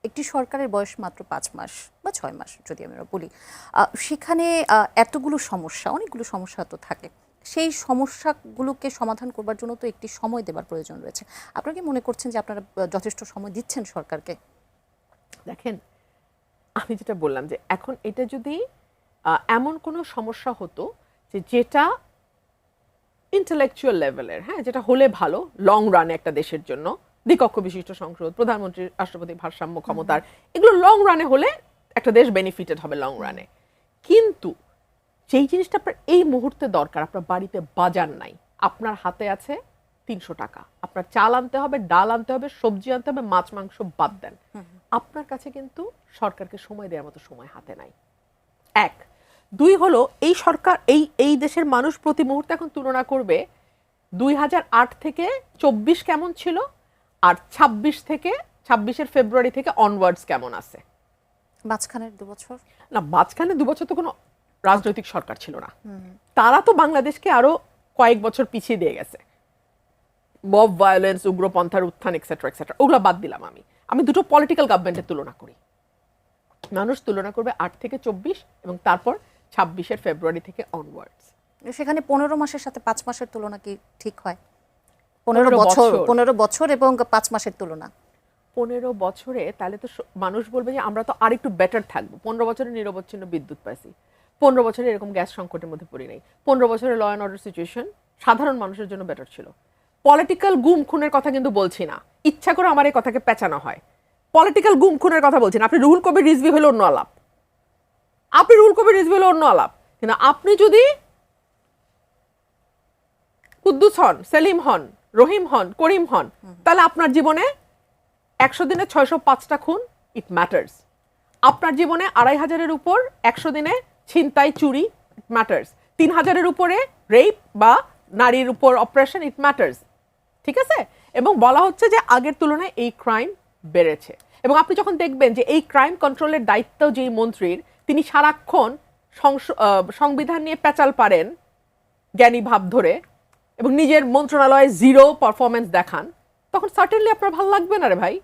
একটি সরকারের বয়স মাত্র 5 মাস বা 6 মাস যদি আমরা বলি, সেখানে এতগুলো সমস্যা, অনেকগুলো সমস্যা তো থাকে, সেই সমস্যাগুলোকে সমাধান করবার জন্য তো একটি সময় দেবার প্রয়োজন রয়েছে। আপনারা কি মনে করছেন যে আপনারা যথেষ্ট সময় দিচ্ছেন সরকারকে? দেখেন, আমি যেটা বললাম যে এখন এটা যদি এমন কোনো সমস্যা হতো যেটা ইন্টেলেকচুয়াল লেভেলের, হ্যাঁ, যেটা হলে ভালো লং রানে একটা দেশের জন্য, দ্বিকক্ষ বিশিষ্ট সংসদ, প্রধানমন্ত্রী রাষ্ট্রপতি ভারসাম্য ক্ষমতার, এগুলো লং রানে হলে একটা দেশ বেনিফিটেড হবে লং রানে। কিন্তু যেই জিনিসটা আপনার এই মুহূর্তে দরকার, আপনার বাড়িতে বাজার নাই, আপনার হাতে আছে 300 টাকা, আপনার চাল আনতে হবে, ডাল আনতে হবে, সবজি আনতে হবে, মাছ মাংস বাদ দেন, আপনার কাছে কিন্তু সরকারকে সময় দেওয়ার মতো সময় হাতে নাই। এক, দুই হলো এই সরকার, এই দেশের মানুষ প্রতি মুহূর্তে এখন তুলনা করবে 2008 থেকে 24 কেমন ছিল আর 26-এর ফেব্রুয়ারি থেকে অনওয়ার্ডস কেমন আছে। মাঝখানের 2 বছর না, মাঝখানে 2 বছর তো কোনো রাজনৈতিক সরকার ছিল না, তারা তো বাংলাদেশকে আরো কয়েক বছর পিছিয়ে দিয়ে গেছে। মব ভায়োলেন্স, উগ্রপন্থার উত্থান, এক্সেট্রা এক্সেট্রা, ওগুলো বাদ দিলাম। আমি দুটো পলিটিক্যাল গভর্নমেন্টের তুলনা করি। মানুষ তুলনা করবে 8 থেকে 24 এবং তারপর 26-এর ফেব্রুয়ারি থেকে অনওয়ার্ডস। সেখানে 15 মাসের সাথে 5 মাসের তুলনা কি ঠিক হয়? 15 বছর এবং 5 মাসের তুলনা 15 বছরে, তাহলে তো মানুষ বলবে যে আমরা তো আরেকটু বেটার থাকবো। 15 বছরে নিরবচ্ছিন্ন বিদ্যুৎ পাইছি, 15 বছরে এরকম গ্যাস সংকটের মধ্যে পড়ি নাই, 15 বছরে ল অ্যান্ড অর্ডার সিচুয়েশন সাধারণ মানুষের জন্য বেটার ছিল। পলিটিক্যাল গুম খুনের কথা কিন্তু বলছি না, ইচ্ছা করে আমার এই কথাকে পেঁচানো হয়। পলিটিক্যাল গুম খুনের কথা বলছেন আপনি। রুহুল কবির রিজভী হলো অন্য আলাপ, কিন্তু আপনি যদি কুদ্দুস হন, সেলিম হন, রহিম হন, করিম হন, তাহলে আপনার জীবনে 100 দিনে 605টা খুন, ইট ম্যাটার্স। আপনার জীবনে 2500-এর উপর 100 দিনে ছিনতাই, চুরি, ইট ম্যাটার্স। 3000-এর উপরে রেপ বা নারীর উপর অপারেশন, ইট ম্যাটার্স। ঠিক আছে? এবং বলা হচ্ছে যে আগের তুলনায় এই ক্রাইম বেড়েছে। এবং আপনি যখন দেখবেন যে এই ক্রাইম কন্ট্রোলের দায়িত্ব যেই মন্ত্রীর, তিনি সারাক্ষণ সংবিধান নিয়ে পেঁচাল পারেন জ্ঞানী ভাব ধরে এবং নিজের মন্ত্রণালয়ে জিরো পারফরমেন্স দেখান, তখন সার্টেনলি আপনার ভালো লাগবে না রে ভাই।